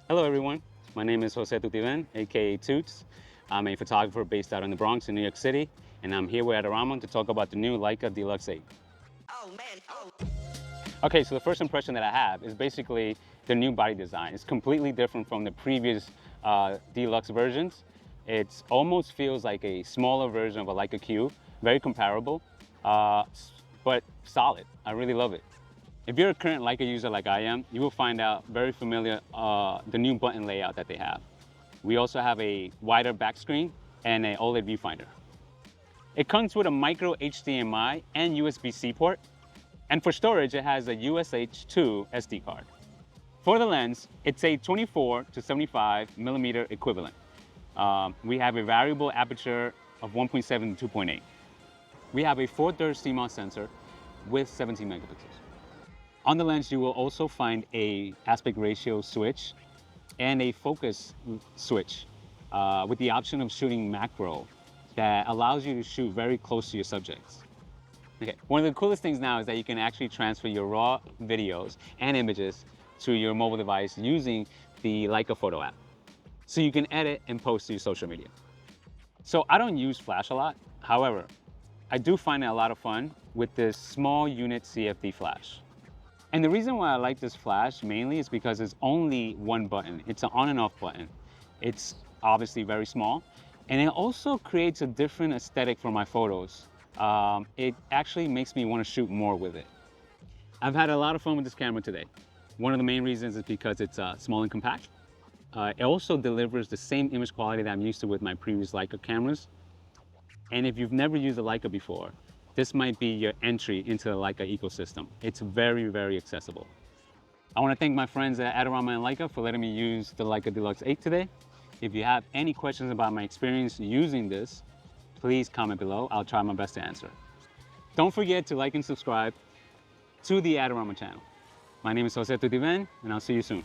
Hello everyone, my name is Jose Tutiven, aka Tutes. I'm a photographer based out in the Bronx in New York City, and I'm here with Adorama to talk about the new Leica D-Lux 8. Oh man, oh. Okay, so the first impression that I have is basically the new body design. It's completely different from the previous D-Lux versions. It almost feels like a smaller version of a Leica Q, very comparable, but solid. I really love it. If you're a current Leica user like I am, you will find out very familiar the new button layout that they have. We also have a wider back screen and an OLED viewfinder. It comes with a micro HDMI and USB-C port. And for storage, it has a USH2 SD card. For the lens, it's a 24 to 75 millimeter equivalent. We have a variable aperture of 1.7 to 2.8. We have a 4/3 CMOS sensor with 17 megapixels. On the lens, you will also find a aspect ratio switch and a focus switch with the option of shooting macro that allows you to shoot very close to your subjects. Okay, one of the coolest things now is that you can actually transfer your raw videos and images to your mobile device using the Leica Photo app. So you can edit and post to your social media. So I don't use flash a lot. However, I do find it a lot of fun with this small unit CF-D flash. And the reason why I like this flash mainly is because it's only one button. It's an on and off button. It's obviously very small, and it also creates a different aesthetic for my photos. It actually makes me want to shoot more with it. I've had a lot of fun with this camera today. One of the main reasons is because it's small and compact. It also delivers the same image quality that I'm used to with my previous Leica cameras. And if you've never used a Leica before, this might be your entry into the Leica ecosystem. It's very, very accessible. I want to thank my friends at Adorama and Leica for letting me use the Leica D-Lux 8 today. If you have any questions about my experience using this, please comment below. I'll try my best to answer. Don't forget to like and subscribe to the Adorama channel. My name is Jose Tutiven, and I'll see you soon.